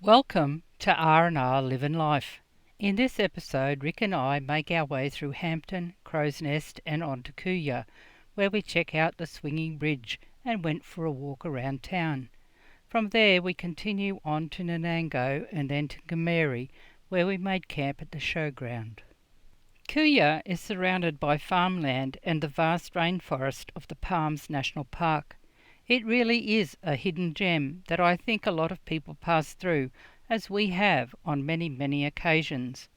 Welcome to R&R Livin' Life. In this episode, Rick and I make our way through Hampton, Crow's Nest and on to Kuya, where we check out the swinging bridge and went for a walk around town. From there we continue on to Nanango and then to Gameri, where we made camp at the showground. Kuya is surrounded by farmland and the vast rainforest of the Palms National Park. It really is a hidden gem that I think a lot of people pass through, as we have on many occasions.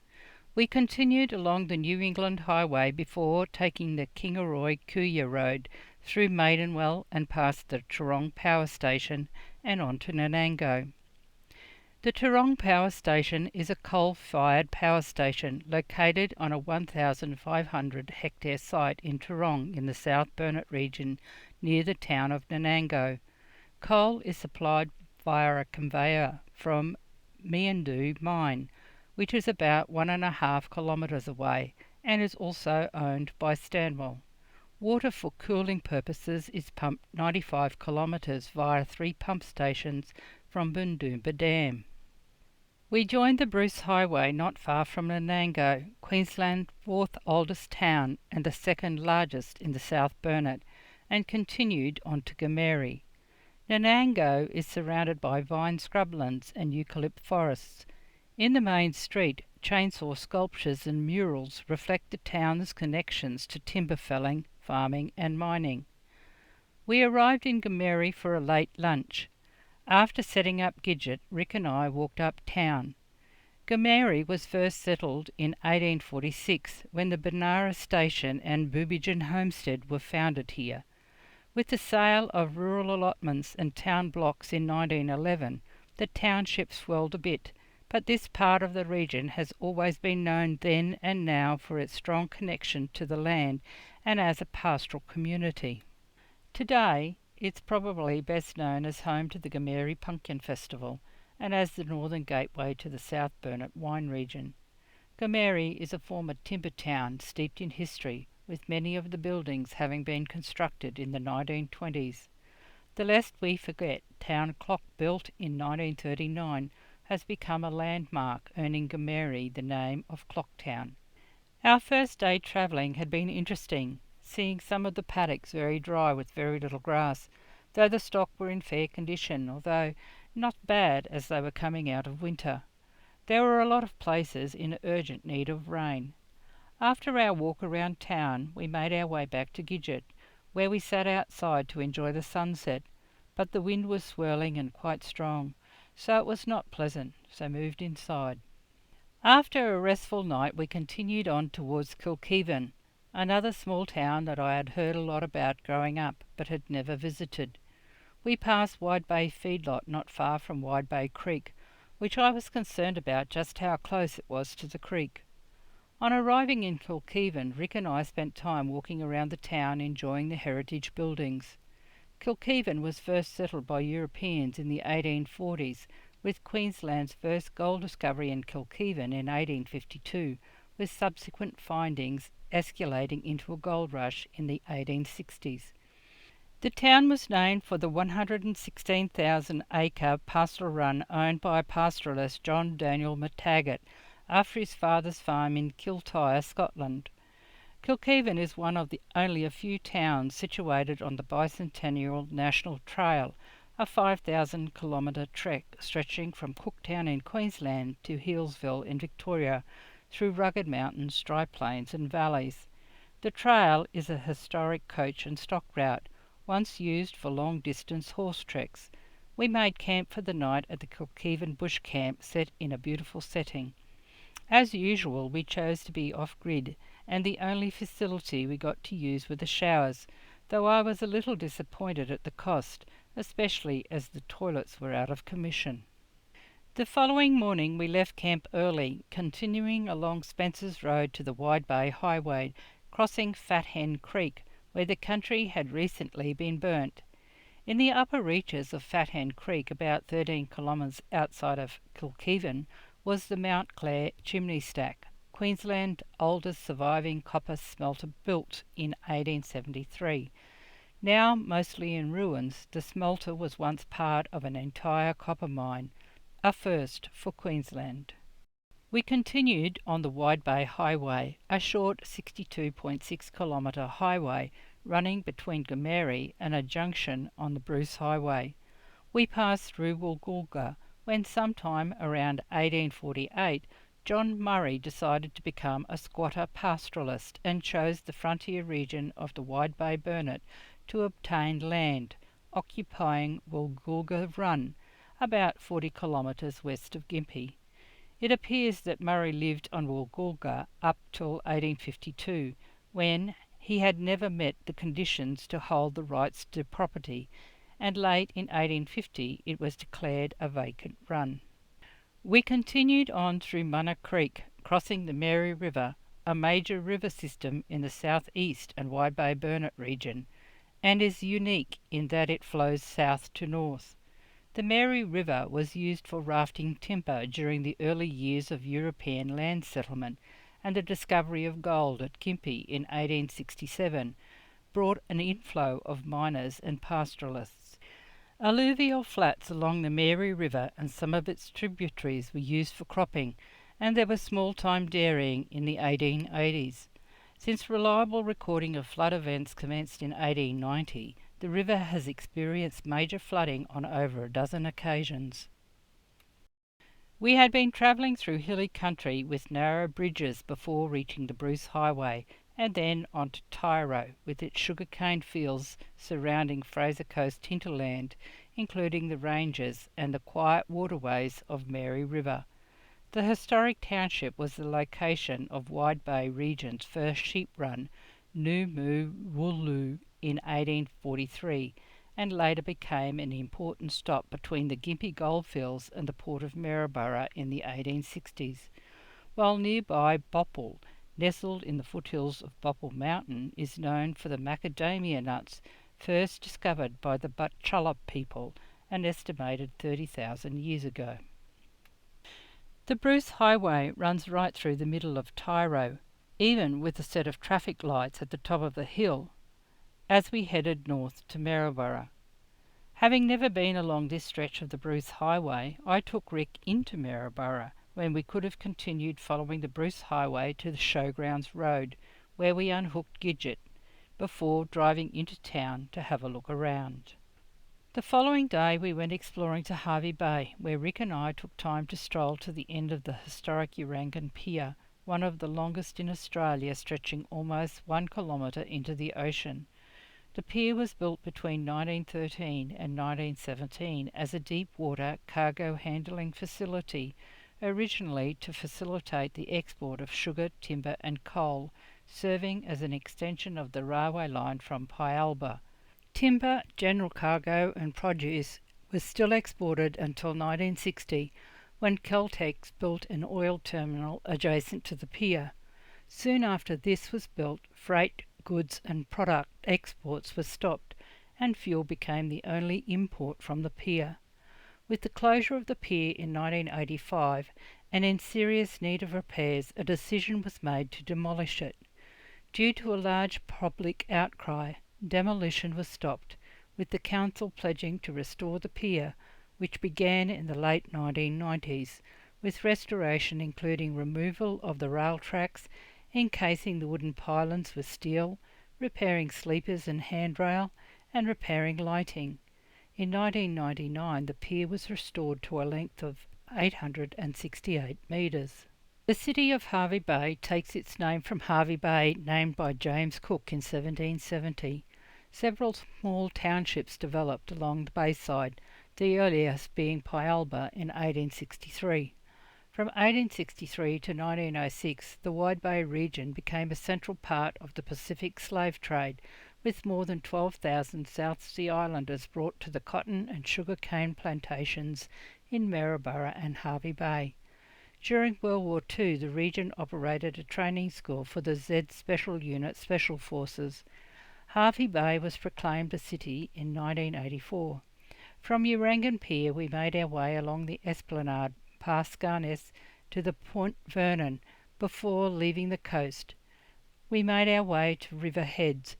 We continued along the New England Highway before taking the Kingaroy-Kuya Road through Maidenwell and past the Toorong Power Station and on to Nanango. The Toorong Power Station is a coal-fired power station located on a 1,500 hectare site in Toorong in the South Burnett region near the town of Nanango. Coal is supplied via a conveyor from Meandu Mine, which is about 1.5 kilometres away and is also owned by Stanwell. Water for cooling purposes is pumped 95 kilometres via 3 pump stations from Toowoomba Dam. We joined the Bruce Highway not far from Nanango, Queensland's fourth oldest town and the second largest in the South Burnett, and continued on to Gameri. Nanango is surrounded by vine scrublands and eucalypt forests. In the main street, chainsaw sculptures and murals reflect the town's connections to timber felling, farming and mining. We arrived in Gameri for a late lunch. After setting up Gidget, Rick and I walked uptown. Gameri was first settled in 1846 when the Benara Station and Boobijan Homestead were founded here. With the sale of rural allotments and town blocks in 1911, the township swelled a bit, but this part of the region has always been known then and now for its strong connection to the land and as a pastoral community. Today, it's probably best known as home to the Gameri Pumpkin Festival and as the northern gateway to the South Burnett wine region. Gameri is a former timber town steeped in history, with many of the buildings having been constructed in the 1920s. The lest we forget town clock built in 1939 has become a landmark, earning Gameri the name of Clocktown. Our first day travelling had been interesting, seeing some of the paddocks very dry with very little grass, though the stock were in fair condition, although not bad as they were coming out of winter. There were a lot of places in urgent need of rain. After our walk around town, we made our way back to Gidget, where we sat outside to enjoy the sunset, but the wind was swirling and quite strong, so it was not pleasant, so moved inside. After a restful night, we continued on towards Kilcoy, another small town that I had heard a lot about growing up, but had never visited. We passed Wide Bay Feedlot not far from Wide Bay Creek, which I was concerned about just how close it was to the creek. On arriving in Kilcoy, Rick and I spent time walking around the town enjoying the heritage buildings. Kilcoy was first settled by Europeans in the 1840s, with Queensland's first gold discovery in Kilcoy in 1852, with subsequent findings escalating into a gold rush in the 1860s. The town was named for the 116,000-acre pastoral run owned by pastoralist John Daniel McTaggart after his father's farm in Kilcoy, Scotland. Kilcoy is one of the only a few towns situated on the Bicentennial National Trail, a 5,000-kilometre trek stretching from Cooktown in Queensland to Healesville in Victoria, through rugged mountains, dry plains and valleys. The trail is a historic coach and stock route, once used for long-distance horse treks. We made camp for the night at the Kilcoy Bush Camp set in a beautiful setting. As usual, we chose to be off-grid, and the only facility we got to use were the showers, though I was a little disappointed at the cost, especially as the toilets were out of commission. The following morning we left camp early, continuing along Spencer's Road to the Wide Bay Highway, crossing Fat Hen Creek, where the country had recently been burnt. In the upper reaches of Fat Hen Creek, about 13 kilometres outside of Kilcoy, was the Mount Clare chimney stack, Queensland's oldest surviving copper smelter, built in 1873. Now mostly in ruins, the smelter was once part of an entire copper mine, a first for Queensland. We continued on the Wide Bay Highway, a short 62.6 kilometre highway running between Gomerri and a junction on the Bruce Highway. We passed through Woolgoolga when sometime around 1848 John Murray decided to become a squatter pastoralist and chose the frontier region of the Wide Bay Burnett to obtain land, occupying Woolgoolga Run, about 40 kilometres west of Gympie. It appears that Murray lived on Woolgoolga up till 1852, when he had never met the conditions to hold the rights to property, and late in 1850 it was declared a vacant run. We continued on through Munna Creek, crossing the Mary River, a major river system in the southeast and Wide Bay Burnett region, and is unique in that it flows south to north. The Mary River was used for rafting timber during the early years of European land settlement, and the discovery of gold at Gympie in 1867 brought an inflow of miners and pastoralists. Alluvial flats along the Mary River and some of its tributaries were used for cropping, and there was small-time dairying in the 1880s. Since reliable recording of flood events commenced in 1890, the river has experienced major flooding on over a dozen occasions. We had been travelling through hilly country with narrow bridges before reaching the Bruce Highway, and then on to Tyro, with its sugarcane fields surrounding Fraser Coast hinterland, including the ranges and the quiet waterways of Mary River. The historic township was the location of Wide Bay Region's first sheep run, Numu Wooloo, in 1843, and later became an important stop between the Gympie goldfields and the port of Maryborough in the 1860s, while nearby Boppal, nestled in the foothills of Boppal Mountain, is known for the macadamia nuts first discovered by the Butchulla people an estimated 30,000 years ago. The Bruce Highway runs right through the middle of Tyro, even with a set of traffic lights at the top of the hill, as we headed north to Maryborough. Having never been along this stretch of the Bruce Highway, I took Rick into Maryborough, when we could have continued following the Bruce Highway to the Showgrounds Road, where we unhooked Gidget, before driving into town to have a look around. The following day we went exploring to Hervey Bay, where Rick and I took time to stroll to the end of the historic Urangan Pier, one of the longest in Australia, stretching almost 1 kilometre into the ocean. The pier was built between 1913 and 1917 as a deep-water cargo handling facility, originally to facilitate the export of sugar, timber and coal, serving as an extension of the railway line from Pyalba. Timber, general cargo and produce was still exported until 1960, when Caltex built an oil terminal adjacent to the pier. Soon after this was built, freight, goods and product exports were stopped, and fuel became the only import from the pier. With the closure of the pier in 1985, and in serious need of repairs, a decision was made to demolish it. Due to a large public outcry, demolition was stopped, with the council pledging to restore the pier, which began in the late 1990s, with restoration including removal of the rail tracks, encasing the wooden pylons with steel, repairing sleepers and handrail, and repairing lighting. In 1999 the pier was restored to a length of 868 metres. The city of Hervey Bay takes its name from Hervey Bay, named by James Cook in 1770. Several small townships developed along the bayside, the earliest being Pyalba in 1863. From 1863 to 1906, the Wide Bay region became a central part of the Pacific slave trade, with more than 12,000 South Sea Islanders brought to the cotton and sugar cane plantations in Maryborough and Hervey Bay. During World War II, the region operated a training school for the Z Special Unit Special Forces. Hervey Bay was proclaimed a city in 1984. From Urangan Pier we made our way along the esplanade past Scarness to the Point Vernon before leaving the coast. We made our way to River Heads,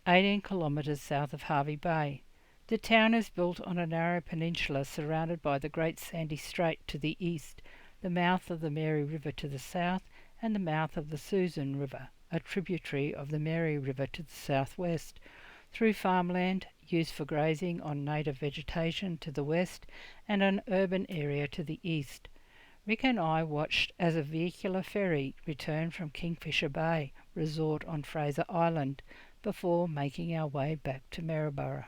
18 kilometres south of Hervey Bay. The town is built on a narrow peninsula surrounded by the Great Sandy Strait to the east, the mouth of the Mary River to the south, and the mouth of the Susan River, a tributary of the Mary River, to the southwest, through farmland used for grazing on native vegetation to the west and an urban area to the east. Rick and I watched as a vehicular ferry returned from Kingfisher Bay resort on Fraser Island before making our way back to Maryborough.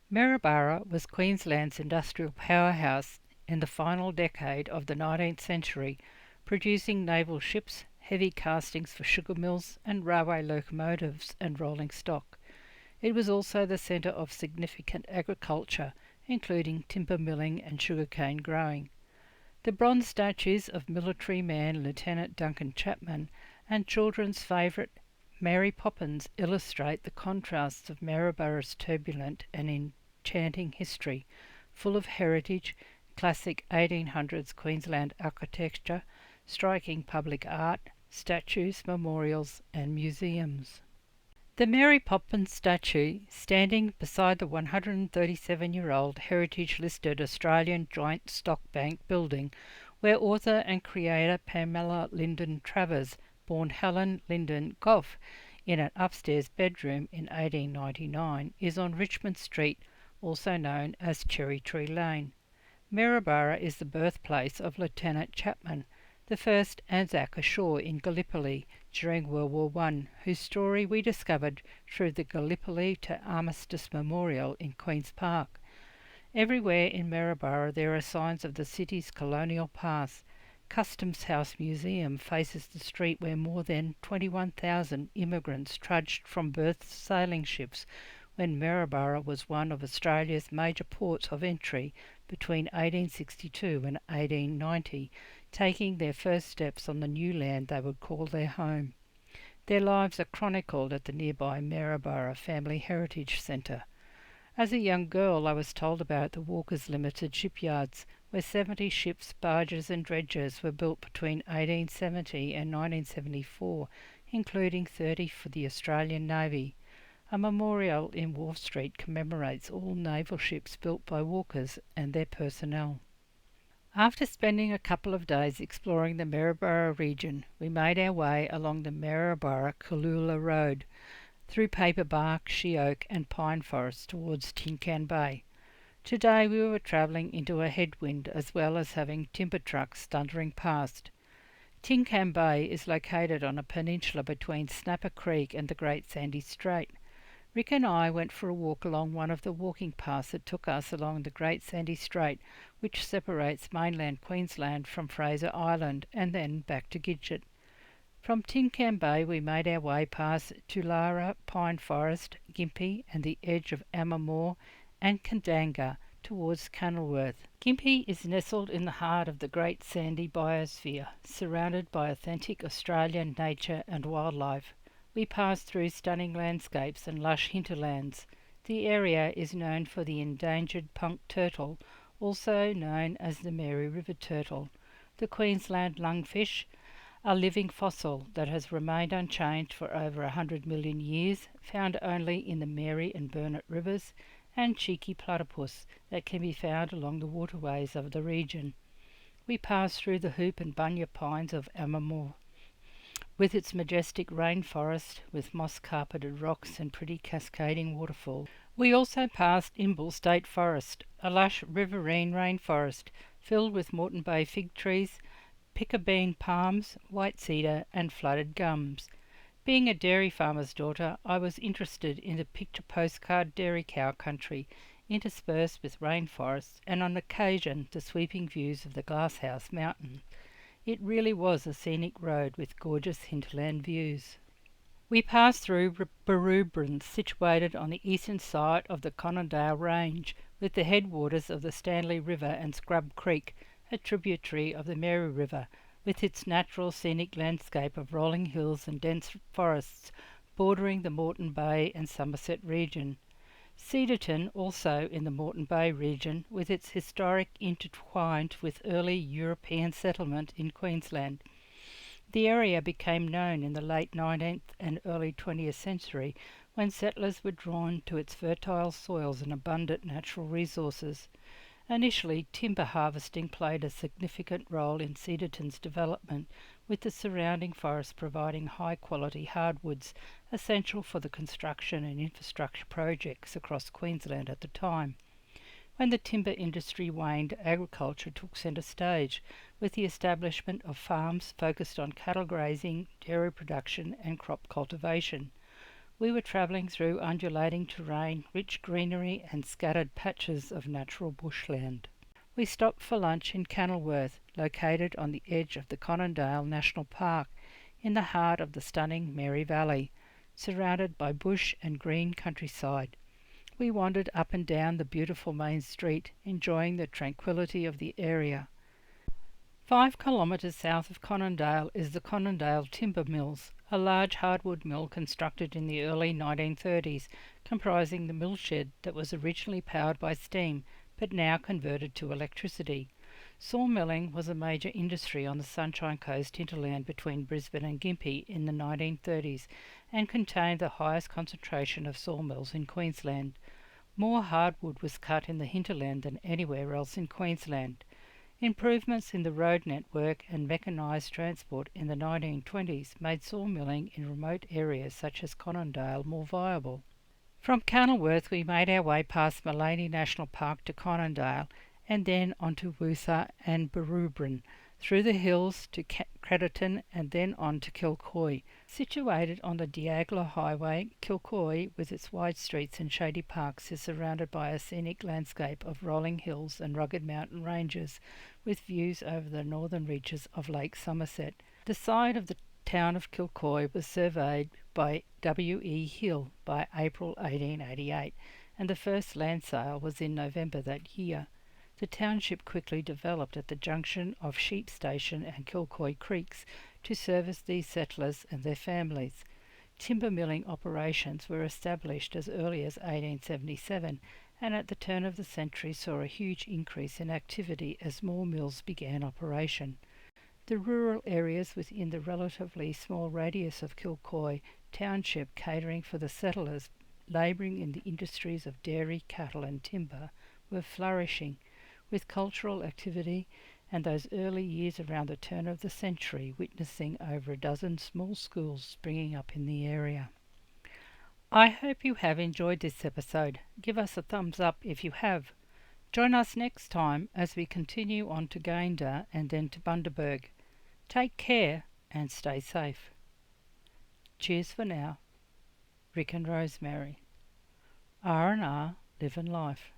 Maryborough was Queensland's industrial powerhouse in the final decade of the 19th century, producing naval ships, heavy castings for sugar mills, and railway locomotives and rolling stock. It was also the centre of significant agriculture, including timber milling and sugarcane growing. The bronze statues of military man Lieutenant Duncan Chapman and children's favourite Mary Poppins illustrate the contrasts of Maryborough's turbulent and enchanting history, full of heritage, classic 1800s Queensland architecture, striking public art, statues, memorials and museums. The Mary Poppins statue, standing beside the 137-year-old heritage-listed Australian Joint Stock Bank building, where author and creator Pamela Lyndon Travers born Helen Lyndon Gough in an upstairs bedroom in 1899, is on Richmond Street, also known as Cherry Tree Lane. Maryborough is the birthplace of Lieutenant Chapman, the first Anzac ashore in Gallipoli during World War I, whose story we discovered through the Gallipoli to Armistice Memorial in Queen's Park. Everywhere in Maryborough there are signs of the city's colonial past. Customs House Museum faces the street where more than 21,000 immigrants trudged from berthed sailing ships when Maryborough was one of Australia's major ports of entry between 1862 and 1890, taking their first steps on the new land they would call their home. Their lives are chronicled at the nearby Maryborough Family Heritage Centre. As a young girl I was told about the Walkers Limited shipyards, where 70 ships, barges and dredgers were built between 1870 and 1974, including 30 for the Australian Navy. A memorial in Wharf Street commemorates all naval ships built by Walkers and their personnel. After spending a couple of days exploring the Maryborough region, we made our way along the Maryborough-Cooloola Road, through paperbark, sheoak and pine forests towards Tin Can Bay. Today we were travelling into a headwind as well as having timber trucks thundering past. Tin Can Bay is located on a peninsula between Snapper Creek and the Great Sandy Strait. Rick and I went for a walk along one of the walking paths that took us along the Great Sandy Strait, which separates mainland Queensland from Fraser Island and then back to Gidget. From Tin Can Bay we made our way past Tulara Pine Forest, Gympie and the edge of Amamore and Kandanga towards Kenilworth. Gympie is nestled in the heart of the Great Sandy Biosphere, surrounded by authentic Australian nature and wildlife. We passed through stunning landscapes and lush hinterlands. The area is known for the endangered punk turtle, also known as the Mary River turtle. The Queensland lungfish, a living fossil that has remained unchanged for over 100 million years, found only in the Mary and Burnett rivers, and cheeky platypus that can be found along the waterways of the region. We passed through the hoop and bunya pines of Amamore, with its majestic rainforest with moss-carpeted rocks and pretty cascading waterfalls. We also passed Imbil State Forest, a lush riverine rainforest filled with Moreton Bay fig trees, pickerbean palms, white cedar and flooded gums. Being a dairy farmer's daughter, I was interested in the picture postcard dairy cow country, interspersed with rainforests and on occasion the sweeping views of the Glasshouse Mountain. It really was a scenic road with gorgeous hinterland views. We passed through Baroobrins, situated on the eastern side of the Conondale Range, with the headwaters of the Stanley River and Scrub Creek, a tributary of the Mary River, with its natural scenic landscape of rolling hills and dense forests bordering the Moreton Bay and Somerset region. Cedarton, also in the Moreton Bay region, with its historic intertwined with early European settlement in Queensland. The area became known in the late 19th and early 20th century when settlers were drawn to its fertile soils and abundant natural resources. Initially, timber harvesting played a significant role in Cedarton's development, with the surrounding forest providing high-quality hardwoods essential for the construction and infrastructure projects across Queensland at the time. When the timber industry waned, agriculture took centre stage, with the establishment of farms focused on cattle grazing, dairy production and crop cultivation. We were travelling through undulating terrain, rich greenery and scattered patches of natural bushland. We stopped for lunch in Kenilworth, located on the edge of the Conondale National Park, in the heart of the stunning Mary Valley, surrounded by bush and green countryside. We wandered up and down the beautiful main street, enjoying the tranquillity of the area. 5 kilometres south of Conondale is the Conondale Timber Mills, a large hardwood mill constructed in the early 1930s, comprising the mill shed that was originally powered by steam but now converted to electricity. Sawmilling was a major industry on the Sunshine Coast hinterland between Brisbane and Gympie in the 1930s and contained the highest concentration of sawmills in Queensland. More hardwood was cut in the hinterland than anywhere else in Queensland. Improvements in the road network and mechanised transport in the 1920s made sawmilling in remote areas such as Conondale more viable. From Kenilworth we made our way past Maleny National Park to Conondale and then on to Wootha and Barubran, through the hills to Crediton and then on to Kilcoy. Situated on the Diagla Highway, Kilcoy, with its wide streets and shady parks, is surrounded by a scenic landscape of rolling hills and rugged mountain ranges, with views over the northern reaches of Lake Somerset. The site of the town of Kilcoy was surveyed by W. E. Hill by April 1888, and the first land sale was in November that year. The township quickly developed at the junction of Sheep Station and Kilcoy Creeks to service these settlers and their families. Timber milling operations were established as early as 1877, and at the turn of the century saw a huge increase in activity as more mills began operation. The rural areas within the relatively small radius of Kilcoy township, catering for the settlers labouring in the industries of dairy, cattle and timber, were flourishing, with cultural activity and those early years around the turn of the century witnessing over a dozen small schools springing up in the area. I hope you have enjoyed this episode. Give us a thumbs up if you have. Join us next time as we continue on to Gayndah and then to Bundaberg. Take care and stay safe. Cheers for now. Rick and Rosemary. R&R, living life.